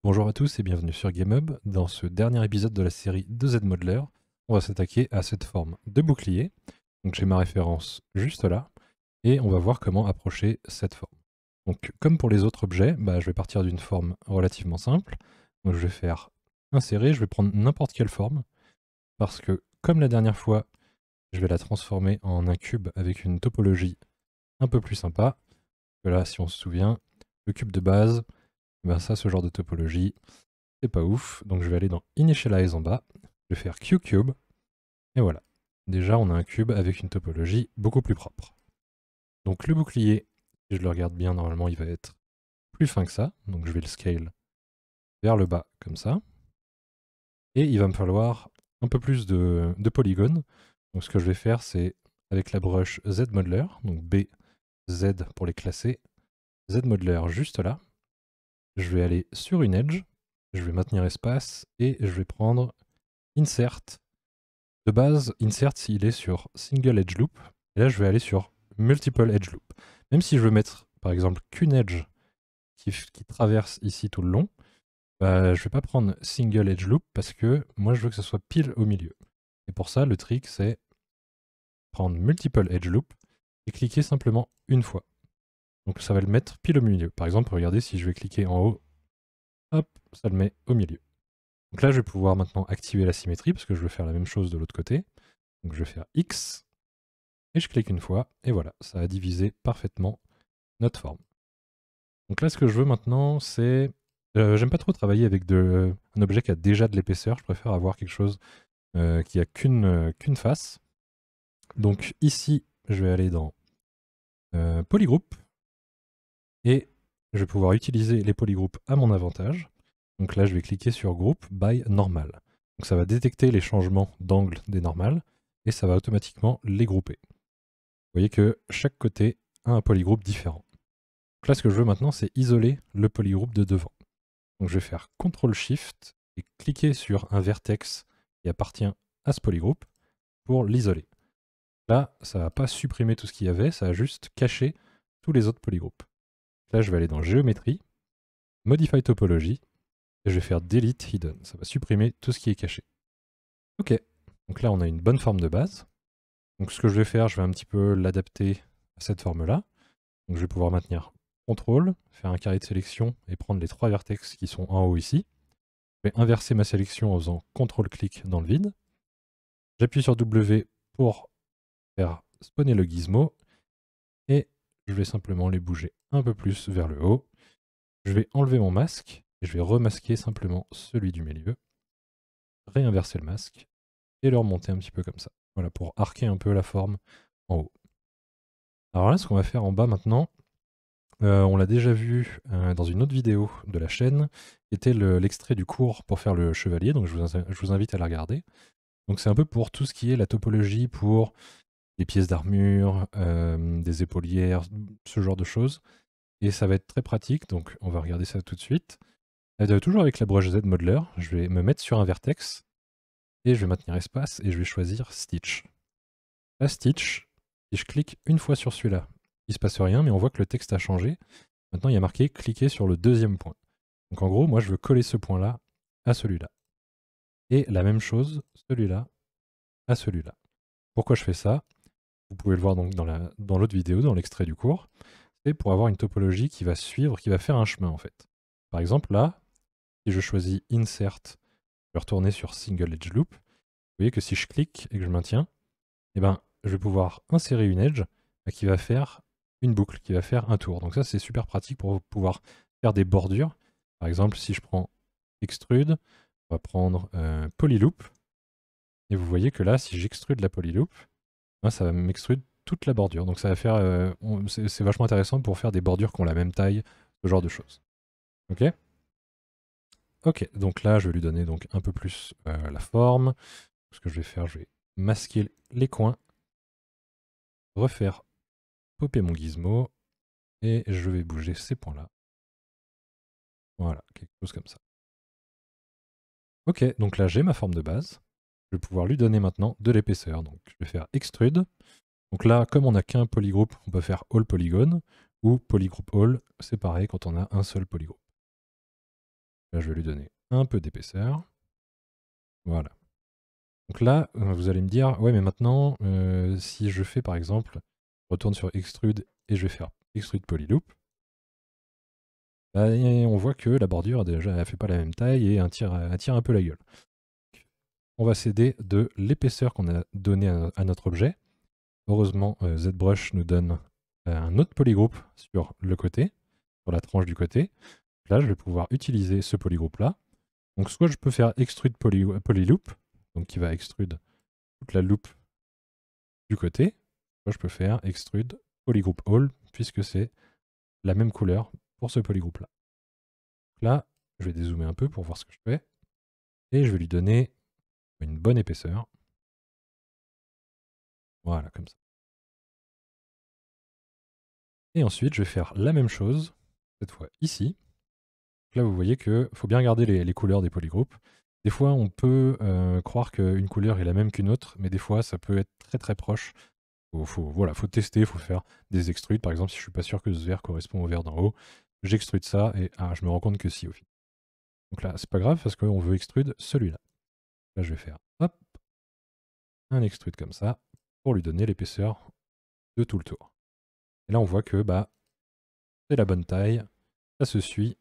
Bonjour à tous et bienvenue sur GameHub. Dans ce dernier épisode de la série de Z-Modeler, on va s'attaquer à cette forme de bouclier. Donc j'ai ma référence juste là, et on va voir comment approcher cette forme. Donc comme pour les autres objets, je vais partir d'une forme relativement simple. Donc je vais faire insérer, je vais prendre n'importe quelle forme, parce que comme la dernière fois, je vais la transformer en un cube avec une topologie un peu plus sympa. Que là, si on se souvient, le cube de base, ça, ce genre de topologie, c'est pas ouf, donc je vais aller dans Initialize en bas, je vais faire QCube, et voilà. Déjà, on a un cube avec une topologie beaucoup plus propre. Donc le bouclier, si je le regarde bien, normalement, il va être plus fin que ça, donc je vais le scale vers le bas, comme ça. Et il va me falloir un peu plus de polygones. Donc ce que je vais faire, c'est avec la brush Z-Modeler, donc B, Z pour les classer, Z-Modeler juste là. Je vais aller sur une edge, je vais maintenir espace, et je vais prendre Insert. De base, Insert, il est sur Single Edge Loop, et là je vais aller sur Multiple Edge Loop. Même si je veux mettre, par exemple, qu'une edge qui traverse ici tout le long, je ne vais pas prendre Single Edge Loop, parce que moi je veux que ce soit pile au milieu. Et pour ça, le trick, c'est prendre Multiple Edge Loop, et cliquer simplement une fois. Donc ça va le mettre pile au milieu. Par exemple, regardez, si je vais cliquer en haut, hop, ça le met au milieu. Donc là, je vais pouvoir maintenant activer la symétrie, parce que je veux faire la même chose de l'autre côté. Donc je vais faire X, et je clique une fois, et voilà, ça a divisé parfaitement notre forme. Donc là, ce que je veux maintenant, c'est... j'aime pas trop travailler avec un objet qui a déjà de l'épaisseur, je préfère avoir quelque chose qui a qu'une face. Donc ici, je vais aller dans Polygroup, et je vais pouvoir utiliser les polygroupes à mon avantage. Donc là, je vais cliquer sur Group by Normal. Donc ça va détecter les changements d'angle des normales, et ça va automatiquement les grouper. Vous voyez que chaque côté a un polygroupe différent. Donc là, ce que je veux maintenant, c'est isoler le polygroupe de devant. Donc je vais faire CTRL-SHIFT et cliquer sur un vertex qui appartient à ce polygroupe pour l'isoler. Là, ça ne va pas supprimer tout ce qu'il y avait, ça va juste cacher tous les autres polygroupes. Là, je vais aller dans Géométrie, Modify Topology, et je vais faire Delete Hidden. Ça va supprimer tout ce qui est caché. Ok, donc là, on a une bonne forme de base. Donc ce que je vais faire, je vais un petit peu l'adapter à cette forme-là. Donc je vais pouvoir maintenir CTRL, faire un carré de sélection et prendre les trois vertex qui sont en haut ici. Je vais inverser ma sélection en faisant CTRL-clic dans le vide. J'appuie sur W pour faire spawner le gizmo. Et je vais simplement les bouger un peu plus vers le haut. Je vais enlever mon masque et je vais remasquer simplement celui du milieu. Réinverser le masque et le remonter un petit peu comme ça. Voilà, pour arquer un peu la forme en haut. Alors là, ce qu'on va faire en bas maintenant, on l'a déjà vu dans une autre vidéo de la chaîne, qui était l'extrait du cours pour faire le chevalier, donc je vous invite à la regarder. Donc c'est un peu pour tout ce qui est la topologie pour des pièces d'armure, des épaulières, ce genre de choses. Et ça va être très pratique, donc on va regarder ça tout de suite. Toujours avec la broche Z-Modeler, je vais me mettre sur un vertex, et je vais maintenir espace, et je vais choisir Stitch. Là, Stitch, si je clique une fois sur celui-là, il ne se passe rien, mais on voit que le texte a changé. Maintenant, il y a marqué « Cliquez sur le deuxième point ». Donc en gros, moi, je veux coller ce point-là à celui-là. Et la même chose, celui-là à celui-là. Pourquoi je fais ça? Vous pouvez le voir donc dans l'autre vidéo, dans l'extrait du cours. C'est pour avoir une topologie qui va suivre, qui va faire un chemin en fait. Par exemple, là, si je choisis Insert, je vais retourner sur Single Edge Loop. Vous voyez que si je clique et que je maintiens, je vais pouvoir insérer une edge qui va faire une boucle, qui va faire un tour. Donc ça, c'est super pratique pour pouvoir faire des bordures. Par exemple, si je prends Extrude, on va prendre Polyloop. Et vous voyez que là, si j'extrude la Polyloop, ça va m'extrude toute la bordure. Donc ça va faire, c'est vachement intéressant pour faire des bordures qui ont la même taille, ce genre de choses. Ok. Ok, donc là, je vais lui donner donc un peu plus la forme. Ce que je vais faire, je vais masquer les coins, refaire popper mon gizmo, et je vais bouger ces points-là. Voilà, quelque chose comme ça. Ok, donc là, j'ai ma forme de base. Je vais pouvoir lui donner maintenant de l'épaisseur. Donc je vais faire Extrude. Donc là, comme on n'a qu'un polygroupe, on peut faire All Polygon, ou Polygroup All, c'est pareil quand on a un seul polygroupe. Là, je vais lui donner un peu d'épaisseur. Voilà. Donc là, vous allez me dire, ouais, mais maintenant, si je fais par exemple, je retourne sur Extrude et je vais faire Extrude Polyloop, bah, on voit que la bordure déjà elle fait pas la même taille et elle tire un peu la gueule. On va s'aider de l'épaisseur qu'on a donnée à notre objet. Heureusement, ZBrush nous donne un autre polygroupe sur le côté, sur la tranche du côté. Là, je vais pouvoir utiliser ce polygroupe là. Donc soit je peux faire Extrude Polyloop, donc qui va extrude toute la loupe du côté, soit je peux faire Extrude Polygroup All, puisque c'est la même couleur pour ce polygroupe là. Là, je vais dézoomer un peu pour voir ce que je fais, et je vais lui donner une bonne épaisseur. Voilà, comme ça. Et ensuite, je vais faire la même chose, cette fois ici. Là, vous voyez qu'il faut bien regarder les couleurs des polygroupes. Des fois, on peut croire qu'une couleur est la même qu'une autre, mais des fois, ça peut être très très proche. Faut tester, il faut faire des extrudes. Par exemple, si je suis pas sûr que ce vert correspond au vert d'en haut, j'extrude ça et je me rends compte que si au final. Donc là, c'est pas grave parce qu'on veut extrude celui-là. Là, je vais faire hop, un extrude comme ça pour lui donner l'épaisseur de tout le tour. Et là, on voit que bah, c'est la bonne taille, ça se suit,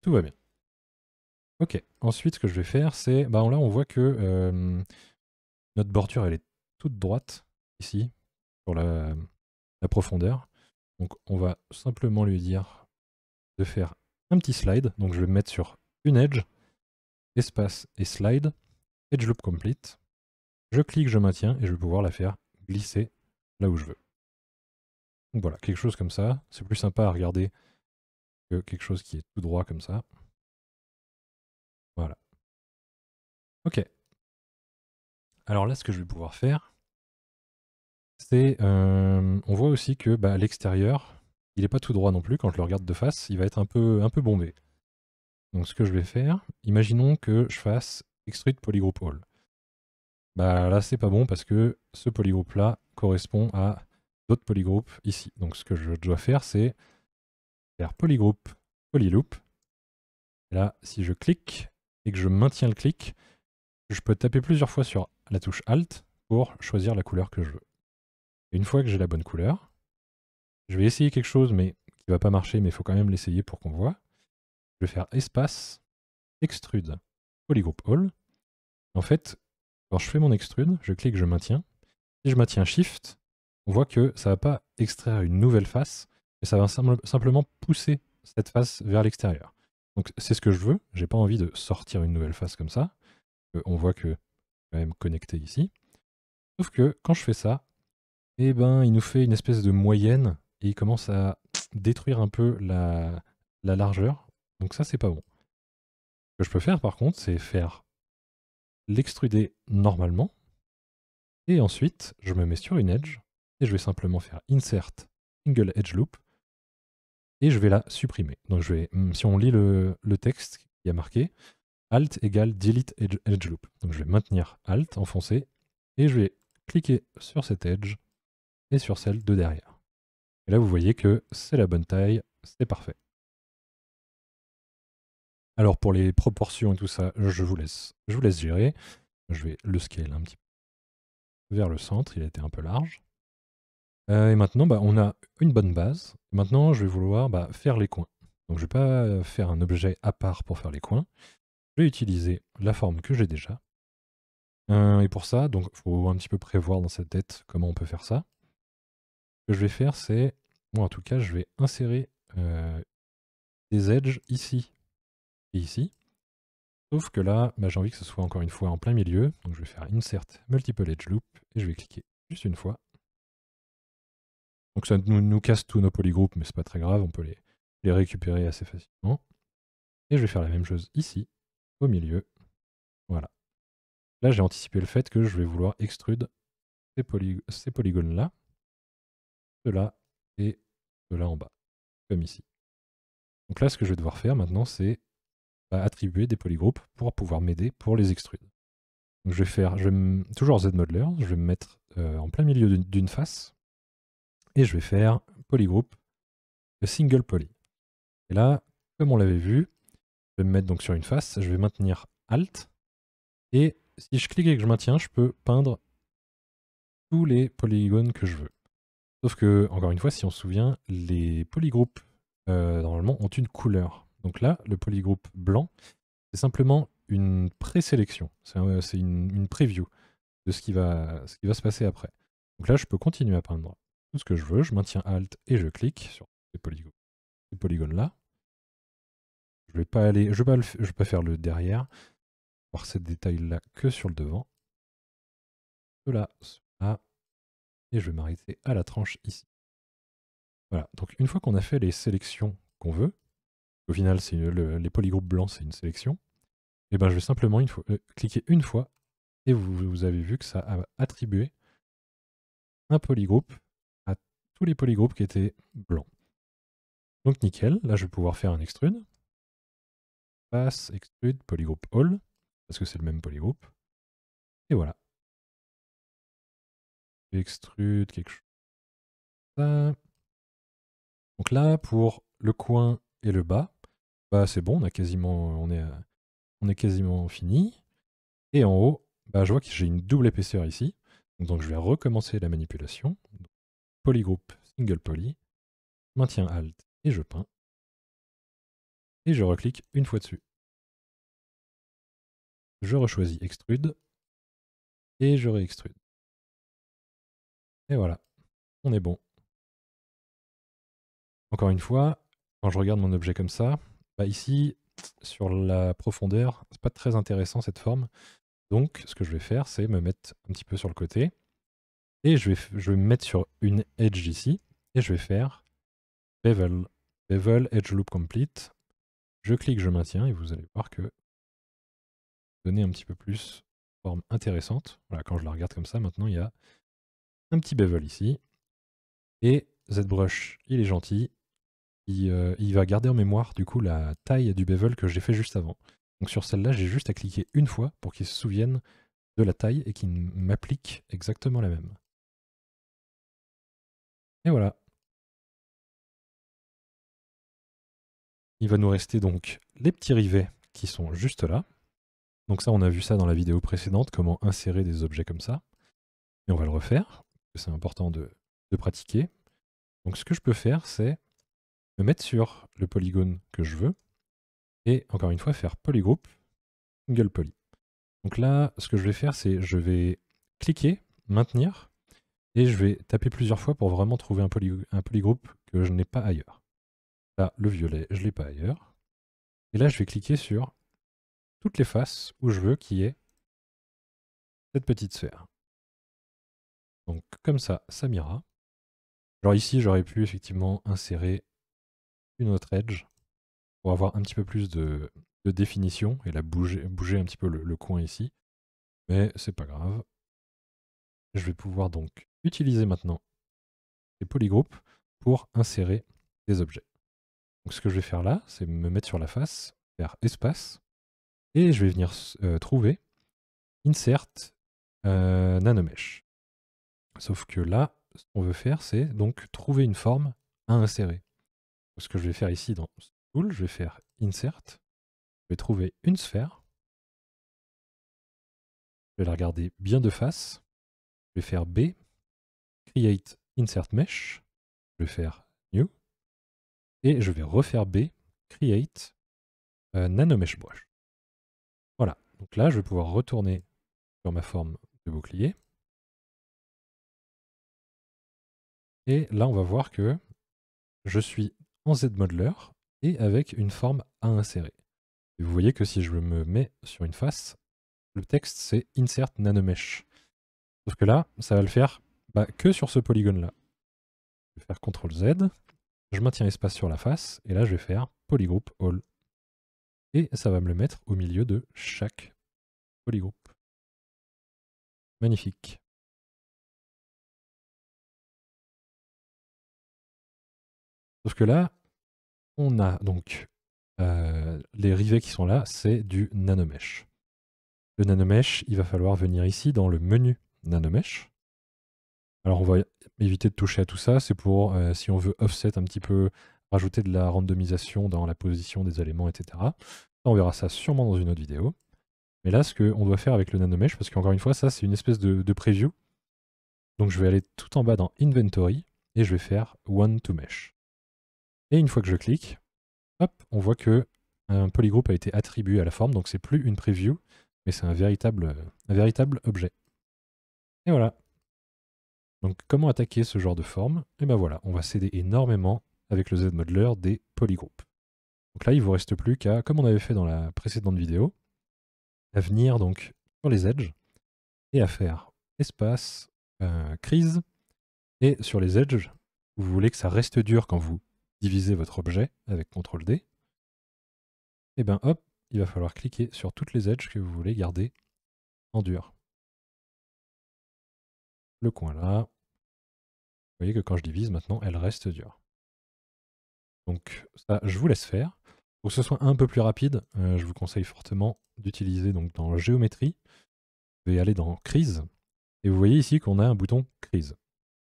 tout va bien. Ok, ensuite, ce que je vais faire, c'est, bah, là, on voit que notre bordure, elle est toute droite ici, pour la profondeur. Donc, on va simplement lui dire de faire un petit slide. Donc, je vais me mettre sur une edge, espace et slide, edge loop complete. Je clique, je maintiens et je vais pouvoir la faire glisser là où je veux. Donc voilà, quelque chose comme ça. C'est plus sympa à regarder que quelque chose qui est tout droit comme ça. Voilà. Ok. Alors là, ce que je vais pouvoir faire, c'est... on voit aussi que bah, l'extérieur, il n'est pas tout droit non plus. Quand je le regarde de face, il va être un peu bombé. Donc ce que je vais faire, imaginons que je fasse Extrude Polygroup All. Bah là, c'est pas bon parce que ce polygroupe là correspond à d'autres polygroupes ici. Donc ce que je dois faire, c'est faire polygroupe polyloop. Et là, si je clique et que je maintiens le clic, je peux taper plusieurs fois sur la touche Alt pour choisir la couleur que je veux. Et une fois que j'ai la bonne couleur, je vais essayer quelque chose mais qui va pas marcher, mais il faut quand même l'essayer pour qu'on voit. Je vais faire espace, extrude, polygroup all. En fait, quand je fais mon extrude, je clique, je maintiens. Si je maintiens Shift, on voit que ça ne va pas extraire une nouvelle face, mais ça va simplement pousser cette face vers l'extérieur. Donc c'est ce que je veux, j'ai pas envie de sortir une nouvelle face comme ça. On voit que c'est quand même connecté ici. Sauf que quand je fais ça, eh ben, il nous fait une espèce de moyenne et il commence à détruire un peu la largeur. Donc ça, c'est pas bon. Ce que je peux faire par contre, c'est faire l'extruder normalement. Et ensuite, je me mets sur une edge et je vais simplement faire Insert Single Edge Loop et je vais la supprimer. Donc si on lit le texte qui a marqué, Alt égale Delete Edge Loop. Donc je vais maintenir Alt enfoncé et je vais cliquer sur cette edge et sur celle de derrière. Et là, vous voyez que c'est la bonne taille, c'est parfait. Alors pour les proportions et tout ça, je vous laisse gérer. Je vais le scale un petit peu vers le centre, il a été un peu large. Et maintenant, bah, on a une bonne base. Maintenant, je vais vouloir faire les coins. Donc je ne vais pas faire un objet à part pour faire les coins. Je vais utiliser la forme que j'ai déjà. Et pour ça, donc faut un petit peu prévoir dans sa tête comment on peut faire ça. Ce que je vais faire, c'est, moi en tout cas, je vais insérer des edges ici et ici. Sauf que là, j'ai envie que ce soit encore une fois en plein milieu. Donc je vais faire Insert Multiple Edge Loop et je vais cliquer juste une fois. Donc ça nous casse tous nos polygroupes, mais c'est pas très grave, on peut les récupérer assez facilement. Et je vais faire la même chose ici, au milieu. Voilà. Là, j'ai anticipé le fait que je vais vouloir extrude ces polygones-là, ceux-là et ceux-là en bas, comme ici. Donc là, ce que je vais devoir faire maintenant, c'est attribuer des polygroupes pour pouvoir m'aider pour les extrudes. Donc je vais faire, toujours ZModeler, je vais me mettre en plein milieu d'une face, et je vais faire polygroup single poly. Et là, comme on l'avait vu, vais me mettre donc sur une face, je vais maintenir Alt, et si je clique et que je maintiens, je peux peindre tous les polygones que je veux. Sauf que, encore une fois, si on se souvient, les polygroupes, normalement, ont une couleur. Donc là, le polygroupe blanc, c'est simplement une présélection. C'est une preview de ce qui va se passer après. Donc là, je peux continuer à peindre tout ce que je veux. Je maintiens Alt et je clique sur ces polygones-là. Je vais pas aller, je vais pas faire le derrière, voir ces détails-là que sur le devant. Cela, et je vais m'arrêter à la tranche ici. Voilà, donc une fois qu'on a fait les sélections qu'on veut, au final, les polygroupes blancs, c'est une sélection, et ben je vais simplement cliquer une fois, et vous avez vu que ça a attribué un polygroupe à tous les polygroupes qui étaient blancs. Donc nickel, là je vais pouvoir faire un extrude. Pass, extrude, polygroupe all, parce que c'est le même polygroupe. Et voilà. Extrude quelque chose. Ça. Donc là, pour le coin et le bas, bah c'est bon, on est quasiment fini. Et en haut, bah, je vois que j'ai une double épaisseur ici. Donc je vais recommencer la manipulation. Donc, polygroupe, single poly, maintiens Alt et je peins. Et je reclique une fois dessus. Je rechoisis extrude et je réextrude. Et voilà, on est bon. Encore une fois, quand je regarde mon objet comme ça, bah ici, sur la profondeur, c'est pas très intéressant cette forme. Donc ce que je vais faire, c'est me mettre un petit peu sur le côté. Et je vais me mettre sur une edge ici. Et je vais faire bevel. Bevel, edge loop complete. Je clique, je maintiens, et vous allez voir que donner un petit peu plus forme intéressante. Voilà, quand je la regarde comme ça, maintenant il y a un petit bevel ici. Et ZBrush, il est gentil. Il va garder en mémoire du coup la taille du bevel que j'ai fait juste avant. Donc sur celle-là, j'ai juste à cliquer une fois pour qu'il se souvienne de la taille et qu'il m'applique exactement la même. Et voilà. Il va nous rester donc les petits rivets qui sont juste là. Donc ça, on a vu ça dans la vidéo précédente, comment insérer des objets comme ça. Et on va le refaire, c'est important de pratiquer. Donc ce que je peux faire, c'est me mettre sur le polygone que je veux, et encore une fois, faire polygroup, single poly. Donc là, ce que je vais faire, c'est je vais cliquer, maintenir, et je vais taper plusieurs fois pour vraiment trouver un polygroupe que je n'ai pas ailleurs. Là, le violet, je ne l'ai pas ailleurs. Et là, je vais cliquer sur toutes les faces où je veux qu'il y ait cette petite sphère. Donc comme ça, ça m'ira. Alors ici, j'aurais pu effectivement insérer une autre edge pour avoir un petit peu plus de définition et la bouger un petit peu le coin ici. Mais c'est pas grave. Je vais pouvoir donc utiliser maintenant les polygroupes pour insérer des objets. Donc ce que je vais faire là, c'est me mettre sur la face, faire espace, et je vais venir trouver insert nanomesh. Sauf que là, ce qu'on veut faire, c'est donc trouver une forme à insérer. Donc, ce que je vais faire ici dans Tool, je vais faire insert, je vais trouver une sphère, je vais la regarder bien de face, je vais faire B, create insert mesh, je vais faire new, et je vais refaire B, create nanomesh brush. Voilà, donc là je vais pouvoir retourner sur ma forme de bouclier. Et là on va voir que je suis en ZModeler et avec une forme à insérer. Et vous voyez que si je me mets sur une face, le texte c'est insert nanomesh. Sauf que là, ça va le faire que sur ce polygone-là. Je vais faire CTRL Z, je maintiens espace sur la face, et là je vais faire polygroup all. Et ça va me le mettre au milieu de chaque polygroupe. Magnifique. Sauf que là, on a donc les rivets qui sont là, c'est du nanomesh. Le nanomesh, il va falloir venir ici dans le menu nanomesh. Alors on va éviter de toucher à tout ça, c'est pour si on veut offset un petit peu, rajouter de la randomisation dans la position des éléments, etc. On verra ça sûrement dans une autre vidéo. Mais là, ce qu'on doit faire avec le nanomesh, parce qu'encore une fois, ça c'est une espèce de preview. Donc je vais aller tout en bas dans Inventory et je vais faire One to Mesh. Et une fois que je clique, hop, on voit que un polygroup a été attribué à la forme, donc c'est plus une preview, mais c'est un véritable objet. Et voilà. Donc comment attaquer ce genre de forme? Et ben voilà, on va s'aider énormément avec le ZModeler des polygroups. Donc là, il ne vous reste plus qu'à, comme on avait fait dans la précédente vidéo, à venir donc sur les edges et à faire espace, crise, et sur les edges, vous voulez que ça reste dur quand vous divisez votre objet avec CTRL-D, et bien hop, il va falloir cliquer sur toutes les edges que vous voulez garder en dur. Le coin là, vous voyez que quand je divise maintenant, elle reste dure. Donc ça, je vous laisse faire. Pour que ce soit un peu plus rapide, je vous conseille fortement d'utiliser donc dans géométrie. Vous vais aller dans crise, et vous voyez ici qu'on a un bouton crise.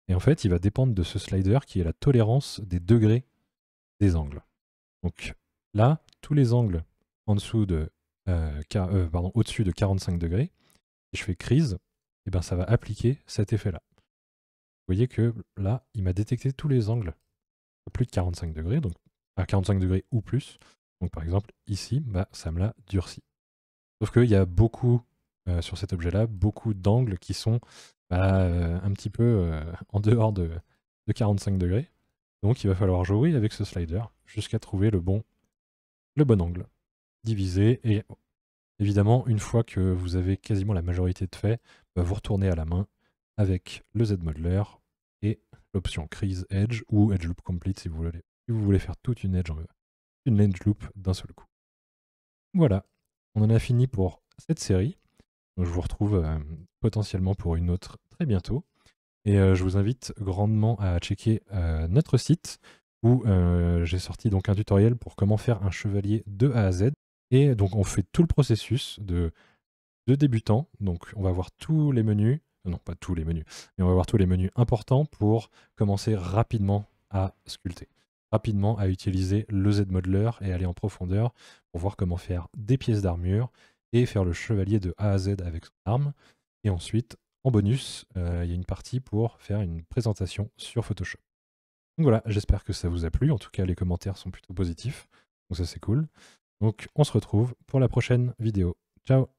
Et en fait, il va dépendre de ce slider qui est la tolérance des degrés des angles. Donc là, tous les angles en dessous de, au-dessus de 45 degrés, si je fais crise, et ben ça va appliquer cet effet-là. Vous voyez que là, il m'a détecté tous les angles à plus de 45 degrés, donc à 45 degrés ou plus. Donc par exemple, ici, bah, ça me l'a durci. Sauf qu'il y a beaucoup, sur cet objet-là, beaucoup d'angles qui sont un petit peu en dehors de 45 degrés. Donc il va falloir jouer avec ce slider jusqu'à trouver le bon angle. Diviser, et évidemment, une fois que vous avez quasiment la majorité de fait, vous retournez à la main avec le ZModeler et l'option Crise Edge ou Edge Loop Complete si vous voulez faire toute une edge loop d'un seul coup. Voilà, on en a fini pour cette série. Donc, je vous retrouve potentiellement pour une autre très bientôt. Et je vous invite grandement à checker notre site où j'ai sorti donc un tutoriel pour comment faire un chevalier de A à Z. Et donc on fait tout le processus de débutant. Donc on va voir tous les menus, non pas tous les menus, mais on va voir tous les menus importants pour commencer rapidement à sculpter. Rapidement à utiliser le ZModeler et aller en profondeur pour voir comment faire des pièces d'armure et faire le chevalier de A à Z avec son arme. Et ensuite, en bonus, il y a une partie pour faire une présentation sur Photoshop. Donc voilà, j'espère que ça vous a plu. En tout cas, les commentaires sont plutôt positifs. Donc ça, c'est cool. Donc on se retrouve pour la prochaine vidéo. Ciao!